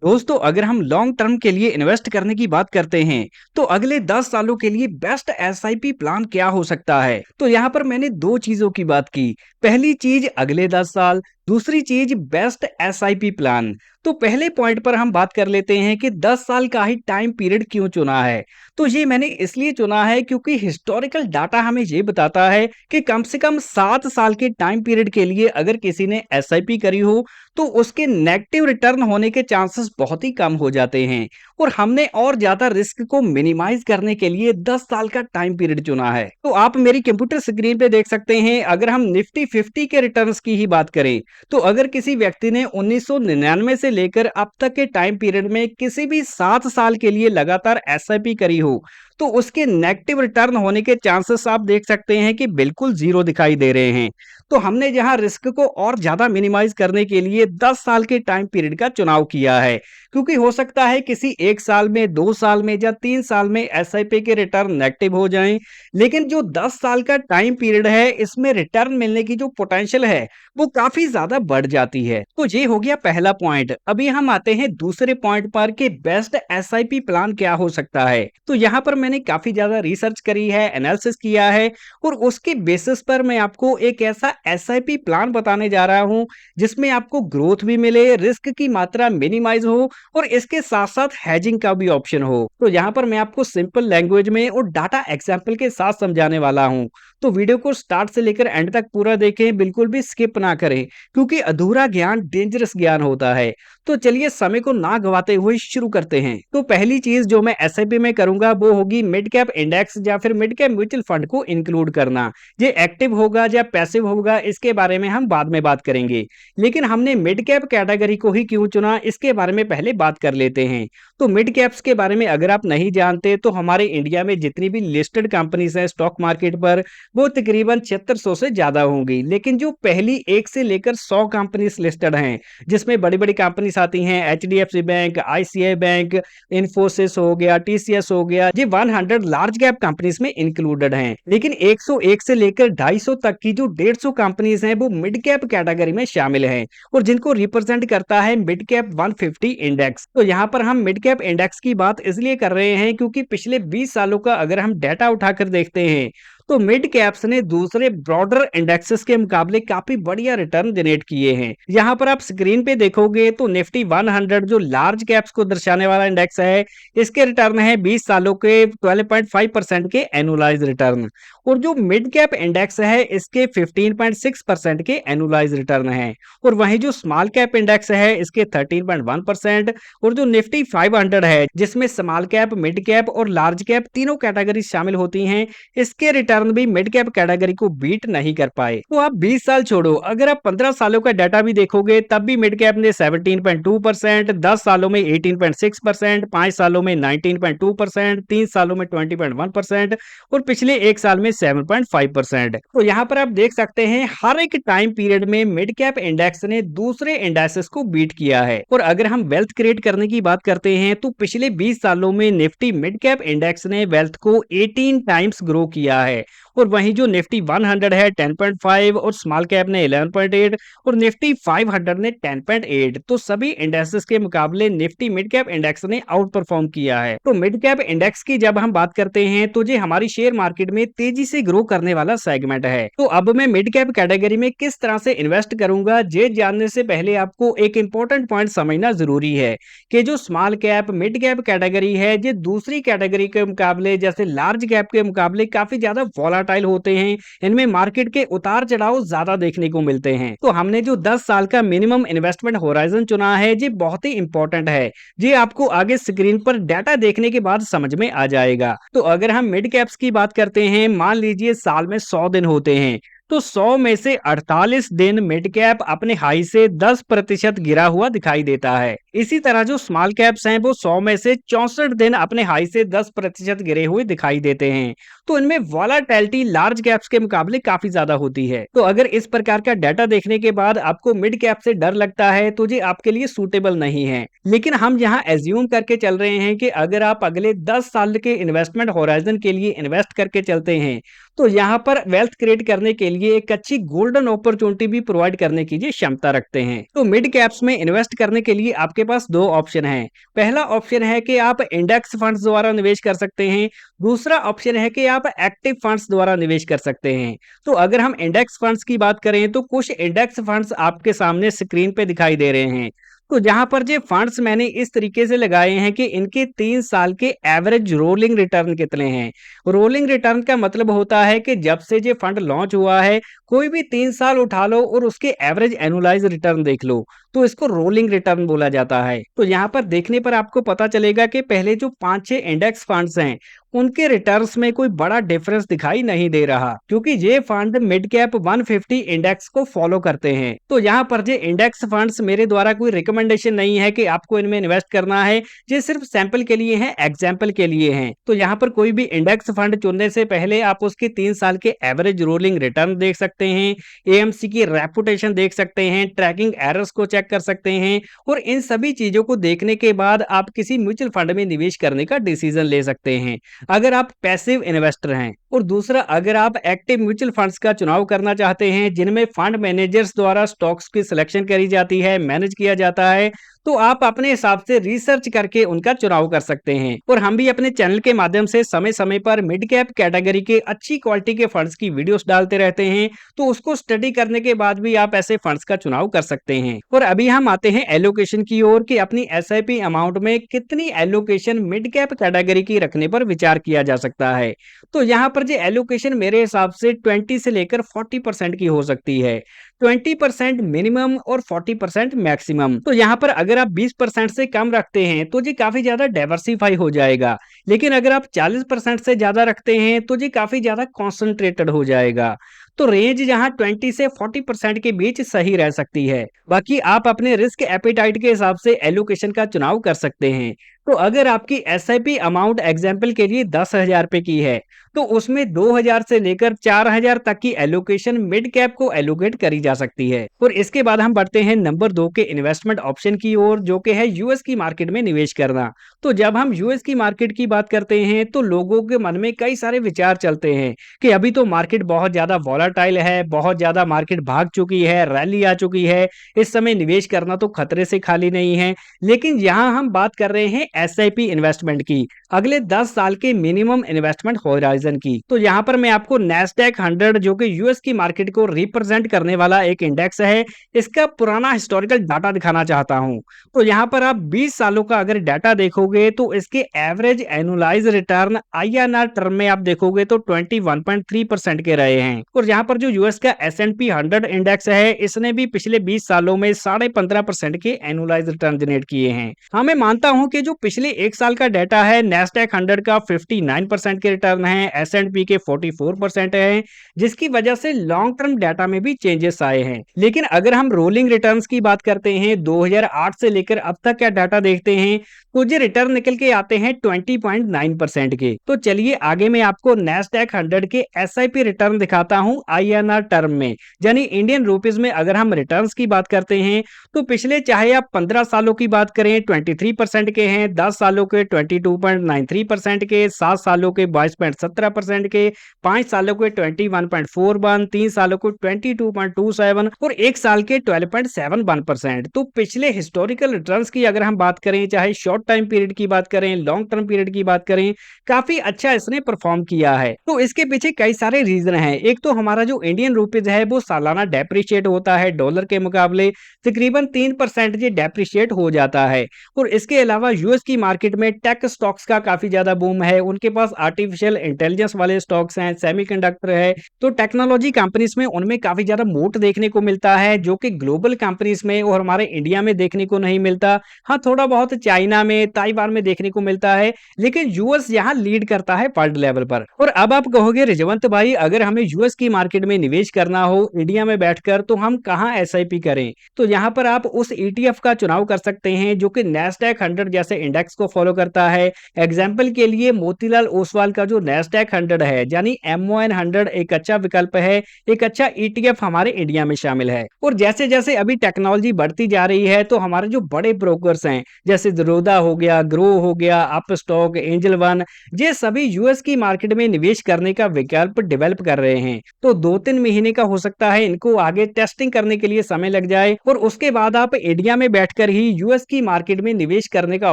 दोस्तों, अगर हम लॉन्ग टर्म के लिए इन्वेस्ट करने की बात करते हैं, तो अगले 10 सालों के लिए बेस्ट एसआईपी प्लान क्या हो सकता है? तो यहाँ पर मैंने 2 चीज़ों की बात की। पहली चीज़ अगले 10 साल, दूसरी चीज़ बेस्ट एसआईपी प्लान। तो पहले पॉइंट पर हम बात कर लेते हैं कि 10 साल का ही टाइम पीरियड क्यों चुना है? तो ये मैंने इसलिए चुना है क्योंकि हिस्टोरिकल डाटा हमें ये बताता है कि कम से कम 7 साल के टाइम पीरियड के लिए अगर किसी ने एसआईपी करी हो, तो उसके नेगेटिव रिटर्न होने के चांसेस बहुत ही कम हो जाते हैं। और हमने और ज्यादा रिस्क को मिनिमाइज करने के लिए 10 साल का टाइम पीरियड चुना है। तो आप मेरी कंप्यूटर स्क्रीन पे देख सकते हैं, अगर हम निफ्टी 50 के रिटर्न्स की ही बात करें, तो अगर किसी व्यक्ति ने 1999 से लेकर अब तक के टाइम पीरियड में किसी भी 7 साल के लिए लगातार एसआईपी करी हो, तो उसके नेगेटिव रिटर्न होने के चांसेस आप देख सकते हैं कि बिल्कुल जीरो दिखाई दे रहे हैं। तो हमने यहाँ रिस्क को और ज्यादा मिनिमाइज करने के लिए 10 साल के टाइम पीरियड का चुनाव किया है, क्योंकि हो सकता है किसी 1 साल में, 2 साल में या 3 साल में एसआईपी के रिटर्न नेगेटिव हो जाएं, लेकिन जो 10 साल का टाइम पीरियड है, इसमें रिटर्न मिलने की जो पोटेंशियल है, वो काफी ज्यादा बढ़ जाती है। तो ये हो गया पहला पॉइंट। अभी हम आते हैं दूसरे पॉइंट पर कि बेस्ट एसआईपी प्लान क्या हो सकता है। तो यहाँ पर मैंने काफी ज्यादा रिसर्च करी है, एनालिसिस किया है, और उसके बेसिस पर मैं आपको एक ऐसा एसआईपी प्लान बताने जा रहा हूं जिसमें आपको ग्रोथ भी मिले, रिस्क की मात्रा मिनिमाइज हो, और इसके साथ साथ हैजिंग का भी ऑप्शन हो। तो यहाँ पर मैं आपको सिंपल लैंग्वेज में और डाटा एग्जाम्पल के साथ समझाने वाला हूँ। तो वीडियो को स्टार्ट से लेकर एंड तक पूरा देखें, बिल्कुल भी स्किप ना करें, क्योंकि अधूरा ज्ञान डेंजरस ज्ञान होता है। तो चलिए समय को ना गवाते हुए शुरू करते हैं। तो पहली चीज जो मैं एसआईपी में करूंगा वो होगी मिड कैप इंडेक्स या फिर मिड कैप म्यूचुअल फंड को इंक्लूड करना। ये एक्टिव होगा या पैसिव होगा, इसके बारे में हम बाद में बात करेंगे, लेकिन हमने मिड कैप कैटेगरी को ही क्यों चुना, इसके बारे में पहले बात कर लेते हैं। तो मिड कैप्स के बारे में अगर आप नहीं जानते, तो हमारे इंडिया में जितनी भी लिस्टेड कंपनीज हैं स्टॉक मार्केट पर, वो तकरीबन 7600 से ज्यादा होंगी। लेकिन जो पहली 1 से लेकर 100 कंपनीज लिस्टेड हैं, जिसमें बड़ी बड़ी कंपनीज आती हैं, HDFC bank, ICI bank, Infosys हो गया, टीसीएस हो गया, ये 100 लार्ज कैप कंपनीज में इंक्लूडेड हैं। लेकिन 101 से लेकर 250 तक की जो 150 कंपनीज हैं, वो मिड कैप कैटेगरी में शामिल हैं, और जिनको रिप्रेजेंट करता है मिड कैप 150 इंडेक्स। तो यहाँ पर हम मिड कैप इंडेक्स की बात इसलिए कर रहे हैं क्योंकि पिछले 20 सालों का अगर हम डाटा उठाकर देखते हैं, तो मिड कैप्स ने दूसरे ब्रॉडर इंडेक्सेस के मुकाबले काफी बढ़िया रिटर्न जनरेट किए हैं। यहाँ पर आप स्क्रीन पे देखोगे तो निफ्टी 100 जो लार्ज कैप्स को दर्शाने वाला इंडेक्स है, इसके रिटर्न है 20 सालों के 12.5% के एनुअलाइज रिटर्न, और जो मिड कैप इंडेक्स है इसके 15.6% के एनुअलाइज रिटर्न है। और वहीं जो स्मॉल कैप इंडेक्स है इसके 13.1%, और जो निफ्टी 500 है जिसमें स्मॉल कैप, मिड कैप और लार्ज कैप तीनों कैटेगरी शामिल होती हैं, इसके रिटर्न भी मिड कैप कैटेगरी को बीट नहीं कर पाए। तो आप 20 साल छोड़ो, अगर आप 15 सालों का डाटा भी देखोगे तब भी मिड कैप ने 17.2%, 10 सालों में 18.6%, 5 सालों में 19.2%, 3 सालों में 20.1% और पिछले 1 साल में 7.5%। तो यहाँ पर आप देख सकते हैं हर एक टाइम पीरियड में मिड कैप इंडेक्स ने दूसरे इंडेक्सेस को बीट किया है। और अगर हम वेल्थ क्रिएट करने की बात करते हैं, तो पिछले 20 सालों में निफ्टी मिड कैप इंडेक्स ने वेल्थ को 18 टाइम्स ग्रो किया है, और वहीं जो निफ्टी 100 है 10.5, और स्मॉल कैप ने 11.8, और निफ्टी 500 ने 10.8। तो सभी इंडेक्सेस के मुकाबले निफ्टी मिड कैप इंडेक्स ने आउट परफॉर्म किया है। तो मिड कैप इंडेक्स की जब हम बात करते हैं, तो ये हमारी शेयर मार्केट में तेजी से ग्रो करने वाला सेगमेंट है। तो अब मैं मिड कैप कैटेगरी में किस तरह से इन्वेस्ट करूंगा, ये जानने से पहले आपको एक इंपॉर्टेंट पॉइंट समझना जरूरी है कि जो small cap, mid cap category है, ये दूसरी कैटेगरी के मुकाबले, जैसे लार्ज कैप के मुकाबले काफी ज्यादा वॉलाटाइल होते हैं। इनमें मार्केट के उतार चढ़ाव ज्यादा देखने को मिलते हैं। तो हमने जो 10 साल का मिनिमम इन्वेस्टमेंट होराइजन चुना है, ये बहुत ही इंपॉर्टेंट है। ये आपको आगे स्क्रीन पर डाटा देखने के बाद समझ में आ जाएगा। तो अगर हम मिड कैप्स की बात करते हैं, मान लीजिए साल में 100 दिन होते हैं, तो 100 में से 48 दिन मिड कैप अपने हाई से 10% गिरा हुआ दिखाई देता है। इसी तरह जो स्मॉल कैप्स हैं, वो 100 में से 64 दिन अपने हाई से 10% गिरे हुए दिखाई देते हैं। तो इनमें वॉलाटिलिटी लार्ज कैप्स के मुकाबले काफी ज्यादा होती है। तो अगर इस प्रकार का डाटा देखने के बाद आपको मिड कैप से डर लगता है, तो ये आपके लिए सूटेबल नहीं है। लेकिन हम यहाँ एज्यूम करके चल रहे हैं कि अगर आप अगले 10 साल के इन्वेस्टमेंट होराइजन के लिए इन्वेस्ट करके चलते हैं, तो यहाँ पर वेल्थ क्रिएट करने के लिए एक अच्छी गोल्डन अपॉर्चुनिटी भी प्रोवाइड करने की ये क्षमता रखते हैं। तो मिड कैप्स में इन्वेस्ट करने के लिए आपके पास दो ऑप्शन हैं। पहला ऑप्शन है कि आप इंडेक्स फंड्स द्वारा निवेश कर सकते हैं। दूसरा ऑप्शन है कि आप एक्टिव फंड्स द्वारा निवेश कर सकते हैं। तो अगर हम इंडेक्स फंड्स की बात करें तो कुछ इंडेक्स फंड्स आपके सामने स्क्रीन पे दिखाई दे रहे हैं। तो जहां पर ये फंड्स मैंने इस तरीके से लगाए हैं कि इनके 3 साल के एवरेज रोलिंग रिटर्न कितने हैं। रोलिंग रिटर्न का मतलब होता है कि जब से ये फंड लॉन्च हुआ है, कोई भी 3 साल उठा लो और उसके एवरेज एनुअलाइज रिटर्न देख लो, तो इसको रोलिंग रिटर्न बोला जाता है। तो यहाँ पर देखने पर आपको पता चलेगा कि पहले जो 5-6 इंडेक्स फंड्स हैं, उनके रिटर्न्स में कोई बड़ा डिफरेंस दिखाई नहीं दे रहा, क्योंकि ये फंड मिड कैप 150 इंडेक्स को फॉलो करते हैं। तो यहाँ पर ये इंडेक्स फंड्स मेरे द्वारा कोई रिकमेंडेशन नहीं है कि आपको इनमें इन्वेस्ट करना है। ये सिर्फ सैंपल के लिए है, एग्जाम्पल के लिए हैं। तो यहाँ पर कोई भी इंडेक्स फंड चुनने से पहले आप उसके 3 साल के एवरेज रोलिंग रिटर्न देख सकते हैं, एएमसी की रेपुटेशन देख सकते हैं, ट्रैकिंग एरर्स को चेक कर सकते हैं, और इन सभी चीजों को देखने के बाद आप किसी म्यूचुअल फंड में निवेश करने का डिसीजन ले सकते हैं, अगर आप पैसिव इन्वेस्टर हैं। और दूसरा, अगर आप एक्टिव म्यूचुअल फंड्स का चुनाव करना चाहते हैं जिनमें फंड मैनेजर्स द्वारा स्टॉक्स की सिलेक्शन करी जाती है, मैनेज किया जाता है, तो आप अपने हिसाब से रिसर्च करके उनका चुनाव कर सकते हैं। और हम भी अपने चैनल के माध्यम से समय समय पर मिड कैप कैटेगरी के अच्छी क्वालिटी के फंड्स की वीडियोस डालते रहते हैं, तो उसको स्टडी करने के बाद भी आप ऐसे फंड्स का चुनाव कर सकते हैं। और अभी हम आते हैं एलोकेशन की ओर कि अपनी एसआईपी अमाउंट में कितनी एलोकेशन मिड कैप कैटेगरी की रखने पर विचार किया जा सकता है। तो यहाँ पर जो एलोकेशन मेरे हिसाब से 20 से लेकर 40% की हो सकती है। 20% मिनिमम और 40% मैक्सिमम। तो यहाँ पर अगर आप 20% से कम रखते हैं तो जी काफी ज्यादा डाइवर्सिफाई हो जाएगा, लेकिन अगर आप 40% से ज्यादा रखते हैं तो जी काफी ज्यादा कॉन्सेंट्रेटेड हो जाएगा। तो रेंज यहाँ 20 से 40% के बीच सही रह सकती है। बाकी आप अपने रिस्क एपेटाइट के हिसाब से एलोकेशन का चुनाव कर सकते हैं। तो अगर आपकी एसआईपी अमाउंट एग्जाम्पल के लिए 10,000 रुपए की है, तो उसमें 2,000 से लेकर 4,000 तक की एलोकेशन मिड कैप को एलोकेट करी जा सकती है। और इसके बाद हम बढ़ते हैं नंबर 2 के इन्वेस्टमेंट ऑप्शन की ओर, जो कि है यूएस की मार्केट में निवेश करना। तो जब हम यूएस की मार्केट की बात करते हैं तो लोगों के मन में कई सारे विचार चलते हैं कि अभी तो मार्केट बहुत ज्यादा वॉलेटाइल है, बहुत ज्यादा मार्केट भाग चुकी है, रैली आ चुकी है, इस समय निवेश करना तो खतरे से खाली नहीं है। लेकिन यहाँ हम बात कर रहे हैं एसआईपी इन्वेस्टमेंट की, अगले 10 साल के मिनिमम इन्वेस्टमेंट होराइजन की। तो यहाँ पर मैं आपको नैस्डैक 100 जो कि यूएस की मार्केट को रिप्रेजेंट करने वाला एक इंडेक्स है, इसका पुराना हिस्टोरिकल डाटा दिखाना चाहता हूँ। तो यहाँ पर आप 20 सालों का अगर डाटा देखोगे तो इसके average annualise return INR term में आप देखोगे तो 21.3% के रहे हैं। और यहाँ पर जो यूएस का S&P 100 इंडेक्स है, इसने भी पिछले 20 सालों में 15.5% के एनुअलाइज रिटर्न जनरेट किए हैं। हाँ, मैं मानता हूँ कि जो पिछले एक साल का डाटा है, नैस्डैक 100 का 59% के रिटर्न है, S&P के 44% है, जिसकी वजह से लॉन्ग टर्म डाटा में भी चेंजेस आए हैं। लेकिन अगर हम रोलिंग रिटर्न्स की बात करते हैं, 2008 से लेकर अब तक क्या डाटा देखते हैं, तो ये रिटर्न निकल के आते हैं 20.9% के। तो चलिए आगे मैं आपको नैस्डैक 100 के एसआईपी रिटर्न दिखाता हूं आईएनआर टर्म में, यानी इंडियन रुपीस में। अगर हम रिटर्न्स की बात करते हैं तो पिछले चाहे आप 15 सालों की बात करें 23% के हैं, 10 सालों के 22.93% के, 7 सालों के 22.17% के, 5 सालों के 21.41, 3 सालों को 22.27 और 1 साल के 12.71%। तो पिछले हिस्टोरिकल रिटर्न्स की अगर हम बात करें, चाहे शॉर्ट टाइम पीरियड की बात करें, लॉन्ग टर्म पीरियड की बात करें, काफी अच्छा इसने परफॉर्म किया है। तो इसके पीछे कई सारे रीजन हैं। एक तो हमारा जो इंडियन रुपीज है वो सालाना डेप्रिशिएट होता है, डॉलर के मुकाबले तकरीबन 3% ये डेप्रिशिएट हो जाता है। और इसके अलावा यूएस की मार्केट में टेक स्टॉक्स का काफी ज्यादा बूम है, उनके पास आर्टिफिशियल इंटेलिजेंस वाले स्टॉक्स हैं, सेमीकंडक्टर है, तो टेक्नोलॉजी कंपनीज में उनमें काफी ज्यादा मोट देखने को मिलता है, जो कि ग्लोबल कंपनीज में और हमारे इंडिया में देखने को नहीं मिलता। हाँ, थोड़ा बहुत चाइना में, ताइवान में देखने को मिलता है, लेकिन यूएस यहाँ लीड करता है वर्ल्ड लेवल पर। और अब आप कहोगे रिजवंत भाई, अगर हमें यूएस की मार्केट में निवेश करना हो इंडिया में बैठकर, तो हम कहाँ एसआईपी करें? तो यहाँ पर आप उस ईटीएफ का चुनाव कर सकते हैं जो कि नैस्डैक 100 जैसे इंडेक्स को फॉलो करता है। एग्जाम्पल के लिए मोतीलाल ओसवाल का जो नैस्डैक 100 है यानी MON 100 एक अच्छा विकल्प है, एक अच्छा ETF हमारे इंडिया में शामिल है। और जैसे जैसे अभी टेक्नोलॉजी बढ़ती जा रही है तो हमारे जो बड़े ब्रोकर्स हैं जैसे ज़ीरोधा हो गया, ग्रो हो गया, अप स्टॉक, एंजल वन, ये सभी यूएस की मार्केट में निवेश करने का विकल्प डेवलप कर रहे हैं। तो 2-3 महीने का हो सकता है इनको आगे टेस्टिंग करने के लिए समय लग जाए और उसके बाद आप इंडिया में बैठकर ही यूएस की मार्केट में निवेश करने का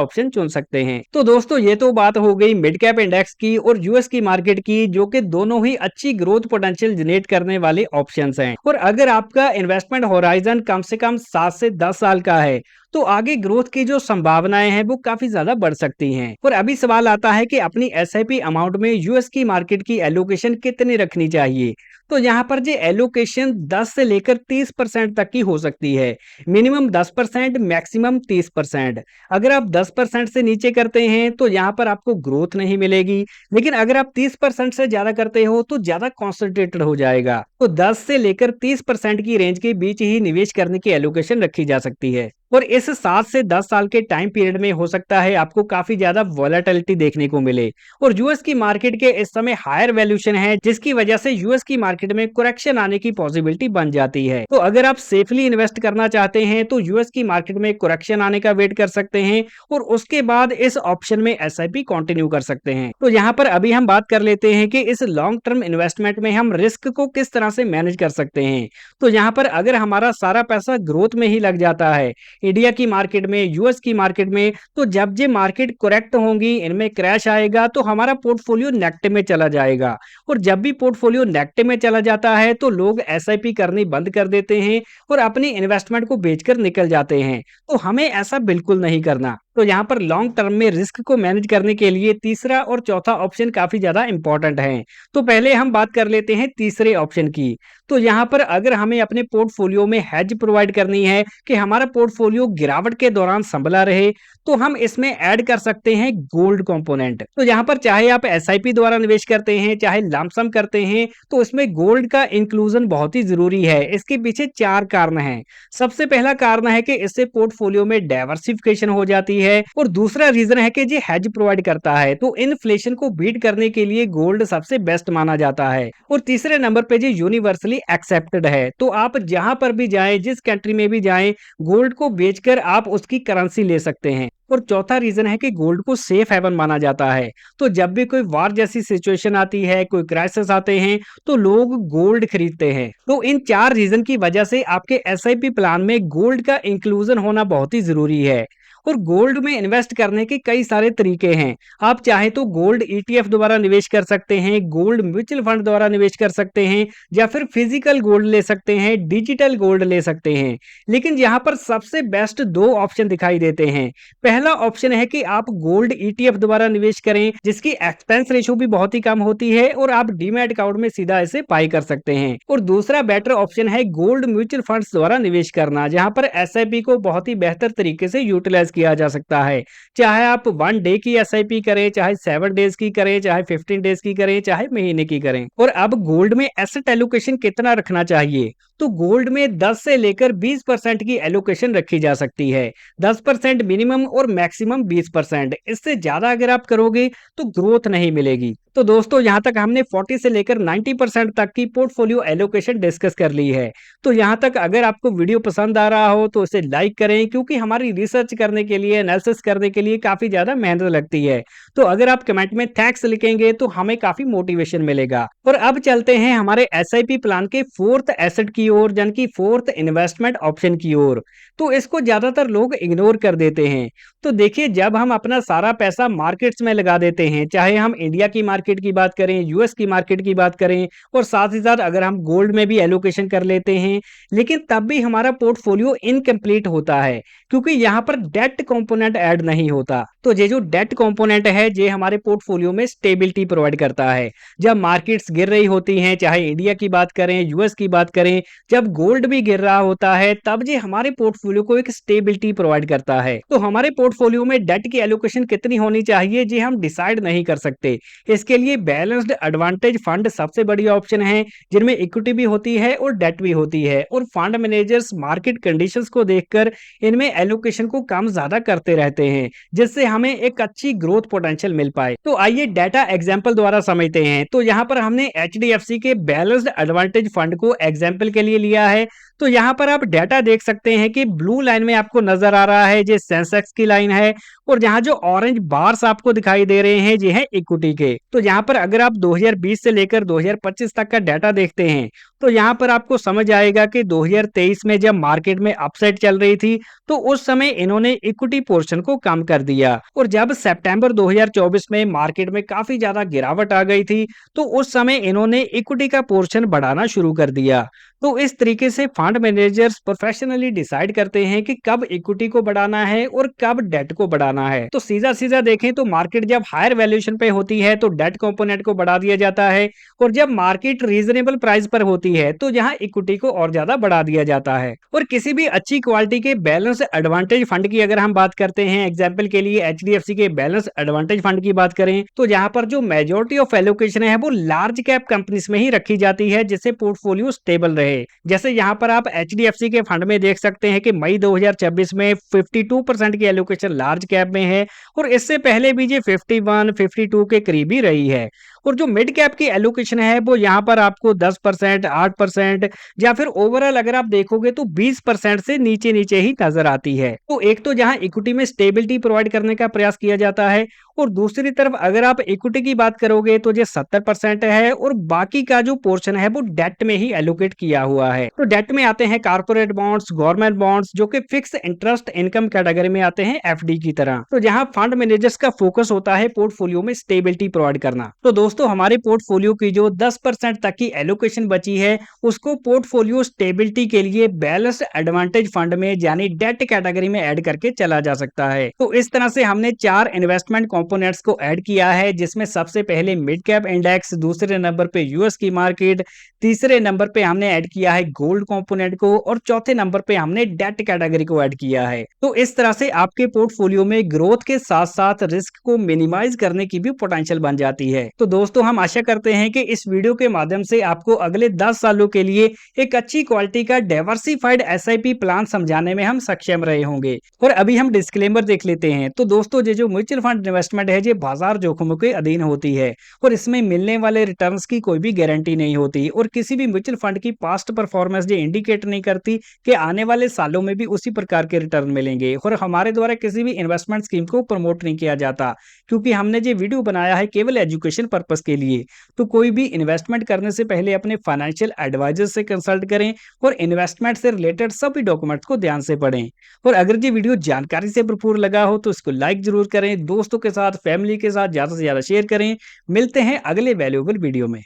ऑप्शन चुन सकते हैं। तो दोस्तों ये तो बात हो गई मिड कैप इंडेक्स की और यूएस की मार्केट की, जो कि दोनों ही अच्छी ग्रोथ पोटेंशियल जनरेट करने वाले ऑप्शंस हैं। और अगर आपका इन्वेस्टमेंट होराइजन कम से कम 7 से 10 साल का है तो आगे ग्रोथ की जो संभावनाएं हैं वो काफी ज्यादा बढ़ सकती हैं। और अभी सवाल आता है कि अपनी एसआईपी अमाउंट में यूएस की मार्केट की एलोकेशन कितनी रखनी चाहिए। तो यहाँ पर जो एलोकेशन 10 से लेकर 30% तक की हो सकती है। Minimum 10%, maximum 30%। अगर आप 10% से नीचे करते हैं तो यहाँ पर आपको ग्रोथ नहीं मिलेगी, लेकिन अगर आप 30% से ज्यादा करते हो तो ज्यादा कॉन्सेंट्रेटेड हो जाएगा। तो 10 से लेकर 30% की रेंज के बीच ही निवेश करने की एलोकेशन रखी जा सकती है। और इस 7 से 10 साल के टाइम पीरियड में हो सकता है आपको काफी ज्यादा वॉलेटिलिटी देखने को मिले। और यूएस की मार्केट के इस समय हायर वैल्यूएशन है, जिसकी वजह से यूएस की मार्केट में करेक्शन आने की पॉसिबिलिटी बन जाती है। तो अगर आप सेफली इन्वेस्ट करना चाहते हैं तो यूएस की मार्केट में करेक्शन आने का वेट कर सकते हैं और उसके बाद इस ऑप्शन में एसआईपी कंटिन्यू कर सकते हैं। तो यहाँ पर अभी हम बात कर लेते हैं कि इस लॉन्ग टर्म इन्वेस्टमेंट में हम रिस्क को किस तरह से मैनेज कर सकते हैं। तो यहाँ पर अगर हमारा सारा पैसा ग्रोथ में ही लग जाता है, इंडिया की मार्केट में, यूएस की मार्केट में, तो जब ये मार्केट करेक्ट होंगी, इनमें क्रैश आएगा तो हमारा पोर्टफोलियो नेगेटिव में चला जाएगा। और जब भी पोर्टफोलियो नेगेटिव में चला जाता है तो लोग एसआईपी करनी बंद कर देते हैं और अपनी इन्वेस्टमेंट को बेचकर निकल जाते हैं। तो हमें ऐसा बिल्कुल नहीं करना। तो यहाँ पर लॉन्ग टर्म में रिस्क को मैनेज करने के लिए तीसरा और चौथा ऑप्शन काफी ज्यादा इंपॉर्टेंट है। तो पहले हम बात कर लेते हैं तीसरे ऑप्शन की। तो यहाँ पर अगर हमें अपने पोर्टफोलियो में हेज प्रोवाइड करनी है कि हमारा पोर्टफोलियो गिरावट के दौरान संभला रहे, तो हम इसमें ऐड कर सकते हैं गोल्ड कंपोनेंट। तो यहाँ पर चाहे आप एसआईपी द्वारा निवेश करते हैं, चाहे लमसम करते हैं, तो इसमें गोल्ड का इंक्लूजन बहुत ही जरूरी है। इसके पीछे 4 कारण हैं। सबसे पहला कारण है कि इससे पोर्टफोलियो में डाइवर्सिफिकेशन हो जाती है और दूसरा रीजन है कि ये हेज प्रोवाइड करता है। तो इन्फ्लेशन को बीट करने के लिए गोल्ड सबसे बेस्ट माना जाता है। और तीसरे नंबर पे ये यूनिवर्सली एक्सेप्टेड है। तो आप जहां पर भी जाएं, जिस कंट्री में भी जाएं, गोल्ड को बेचकर आप उसकी करेंसी ले सकते हैं। और चौथा रीजन है कि गोल्ड को सेफ हेवन माना जाता है। तो जब भी कोई वार जैसी सिचुएशन आती है, कोई क्राइसिस आते हैं, तो लोग गोल्ड खरीदते हैं। तो इन 4 रीजन की वजह से आपके एसआईपी प्लान में गोल्ड का इंक्लूजन होना बहुत ही जरूरी है। और गोल्ड में इन्वेस्ट करने के कई सारे तरीके हैं। आप चाहे तो गोल्ड ईटीएफ द्वारा निवेश कर सकते हैं, गोल्ड म्यूचुअल फंड द्वारा निवेश कर सकते हैं, या फिर फिजिकल गोल्ड ले सकते हैं, डिजिटल गोल्ड ले सकते हैं। लेकिन यहाँ पर सबसे बेस्ट 2 ऑप्शन दिखाई देते हैं। पहला ऑप्शन है कि आप गोल्ड ईटीएफ द्वारा निवेश करें, जिसकी एक्सपेंस रेशियो भी बहुत ही कम होती है और आप डीमैट अकाउंट में सीधा इसे बाय कर सकते हैं। और दूसरा बेटर ऑप्शन है गोल्ड म्यूचुअल फंड्स द्वारा निवेश करना, जहां पर एसआईपी को बहुत ही बेहतर तरीके से यूटिलाइज किया जा सकता है। चाहे आप 1 डे की एसआईपी करें, चाहे 7 डेज की करें, चाहे 15 डेज की करें, चाहे महीने की करें। और अब गोल्ड में एसेट एलोकेशन कितना रखना चाहिए? तो गोल्ड में 10 से लेकर 20% की एलोकेशन रखी जा सकती है। 10% मिनिमम और मैक्सिमम 20%। इससे ज्यादा अगर आप करोगे तो ग्रोथ नहीं मिलेगी। तो दोस्तों यहाँ तक हमने 40 से लेकर 90% तक की पोर्टफोलियो एलोकेशन डिस्कस कर ली है। तो यहाँ तक अगर आपको वीडियो पसंद आ रहा हो तो इसे लाइक करें, क्योंकि हमारी रिसर्च करने के लिए, एनालिसिस करने के लिए काफी ज्यादा मेहनत लगती है। तो अगर आप कमेंट में थैंक्स लिखेंगे तो हमें काफी मोटिवेशन मिलेगा। और अब चलते हैं हमारे एसआईपी प्लान के 4th एसेट की ओर, यानी कि 4th इन्वेस्टमेंट ऑप्शन की ओर। तो इसको ज्यादातर लोग इग्नोर कर देते हैं। तो देखिए, जब हम अपना सारा पैसा मार्केट्स में लगा देते हैं, चाहे हम इंडिया की मार्केट की बात करें, यूएस की मार्केट की बात करें, और साथ ही साथ अगर हम गोल्ड में भी एलोकेशन कर लेते हैं, लेकिन तब भी हमारा पोर्टफोलियो इनकम्प्लीट होता है, क्योंकि यहाँ पर डेट कंपोनेंट ऐड नहीं होता। तो ये जो डेट कंपोनेंट है, ये हमारे पोर्टफोलियो में स्टेबिलिटी प्रोवाइड करता है। जब मार्केट्स मार्केट्स गिर रही होती हैं, चाहे इंडिया की बात करें, यूएस की बात करें, जब गोल्ड भी गिर रहा होता है, तब ये हमारे पोर्टफोलियो को एक स्टेबिलिटी प्रोवाइड करता है। तो हमारे पोर्टफोलियो में डेट की एलोकेशन कितनी होनी चाहिए, ये हम डिसाइड नहीं कर सकते। इसके लिए बैलेंस्ड एडवांटेज फंड सबसे बड़ी ऑप्शन है, जिनमें इक्विटी भी होती है और डेट भी होती है, और फंड मैनेजर्स मार्केट कंडीशंस को देखकर इनमें एलोकेशन को कम ज्यादा करते रहते हैं, जिससे हमें एक अच्छी ग्रोथ पोटेंशियल मिल पाए। तो आइए डाटा एग्जांपल द्वारा समझते हैं। तो यहाँ पर हमने एचडीएफसी के बैलेंस्ड एडवांटेज फंड को एग्जांपल के लिए लिया है। तो यहाँ पर आप डाटा देख सकते हैं कि ब्लू लाइन में आपको नजर आ रहा है, ये सेंसेक्स की लाइन है, और जहाँ जो ऑरेंज बार्स आपको दिखाई दे रहे हैं, ये है इक्विटी के। तो यहाँ पर अगर आप 2020 से लेकर 2025 तक का डाटा देखते हैं, तो यहाँ पर आपको समझ आएगा कि 2023 में जब मार्केट में अपसाइड चल रही थी, तो उस समय इन्होंने इक्विटी पोर्शन को कम कर दिया, और जब सितंबर 2024 में मार्केट में काफी ज्यादा गिरावट आ गई थी, तो उस समय इन्होंने इक्विटी का पोर्शन बढ़ाना शुरू कर दिया। तो इस तरीके से फंड मैनेजर्स प्रोफेशनली डिसाइड करते हैं कि कब इक्विटी को बढ़ाना है और कब डेट को बढ़ाना है। तो सीधा सीधा देखें तो मार्केट जब हायर वैल्यूएशन पे होती है तो डेट कंपोनेंट को बढ़ा दिया जाता है, और जब मार्केट रीजनेबल प्राइस पर होती है तो यहाँ इक्विटी को और ज्यादा बढ़ा दिया जाता है। और किसी भी अच्छी क्वालिटी के बैलेंस एडवांटेज फंड की अगर हम बात करते हैं, एग्जाम्पल के लिए एचडीएफसी के बैलेंस एडवांटेज फंड की बात करें, तो यहाँ पर जो मेजोरिटी ऑफ एलोकेशन है वो लार्ज कैप कंपनीज में ही रखी जाती है, जिससे पोर्टफोलियो स्टेबल रहे। जैसे यहाँ पर आप एचडीएफसी के फंड में देख सकते हैं कि मई 2026 में 52% की एलोकेशन लार्ज कैप में है, और इससे पहले भी ये 51, 52 के करीब ही रही है। और जो मिड कैप की एलोकेशन है वो यहाँ पर आपको 10%, 8%, या फिर ओवरऑल अगर आप देखोगे तो 20% से नीचे नीचे ही नजर आती है। तो एक तो जहाँ इक्विटी में स्टेबिलिटी प्रोवाइड करने का प्रयास किया जाता है, और दूसरी तरफ अगर आप इक्विटी की बात करोगे तो ये 70% है, और बाकी का जो पोर्शन है वो डेट में ही एलोकेट किया हुआ है। तो डेट में आते हैं कारपोरेट बॉन्ड्स, गवर्नमेंट बॉन्ड्स, जो कि फिक्स इंटरेस्ट इनकम कैटेगरी में आते हैं एफडी की तरह। तो जहां फंड मैनेजर्स का फोकस होता है पोर्टफोलियो में स्टेबिलिटी प्रोवाइड करना। तो दोस्तों हमारे पोर्टफोलियो की जो 10% तक की एलोकेशन बची है, उसको पोर्टफोलियो स्टेबिलिटी के लिए बैलेंस्ड एडवांटेज फंड में यानी डेट कैटेगरी में ऐड करके चला जा सकता है। तो इस तरह से हमने 4 इन्वेस्टमेंट कंपोनेंट्स को ऐड किया है, जिसमें सबसे पहले मिड कैप इंडेक्स, दूसरे नंबर पे यूएस की मार्केट, तीसरे नंबर पे हमने ऐड किया है गोल्ड कंपोनेंट को, और चौथे नंबर पे हमने डेट कैटेगरी को ऐड किया है। तो इस तरह से आपके पोर्टफोलियो में ग्रोथ के साथ साथ रिस्क को मिनिमाइज करने की भी पोटेंशियल बन जाती है। तो दोस्तों हम आशा करते हैं कि इस वीडियो के माध्यम से आपको अगले 10 सालों के लिए एक अच्छी क्वालिटी का डाइवर्सिफाइड एसआईपी प्लान समझाने में हम सक्षम रहे होंगे। और अभी हम डिस्क्लेमर देख लेते हैं। तो दोस्तों ये जो म्यूचुअल फंड इन्वेस्टमेंट है, ये बाजार जोखिमों के अधीन होती है, और इसमें मिलने वाले रिटर्न्स की कोई भी गारंटी नहीं होती, और किसी भी म्यूचुअल फंड की पास्ट परफॉर्मेंस ये इंडिकेट नहीं करती कि आने वाले सालों में भी उसी प्रकार के रिटर्न मिलेंगे। और हमारे द्वारा किसी भी इन्वेस्टमेंट स्कीम को प्रमोट नहीं किया जाता, क्योंकि हमने ये वीडियो बनाया है केवल एजुकेशन पर्पस के लिए। तो कोई भी इन्वेस्टमेंट करने से पहले अपने फाइनेंशियल एडवाइजर से कंसल्ट करें, और इन्वेस्टमेंट से रिलेटेड सभी डॉक्यूमेंट्स को ध्यान से पढ़ें। और अगर ये वीडियो जानकारी से भरपूर लगा हो तो इसको लाइक जरूर करें, दोस्तों के साथ, फैमिली के साथ ज्यादा से ज्यादा शेयर करें। मिलते हैं अगले वैल्यूएबल वीडियो में।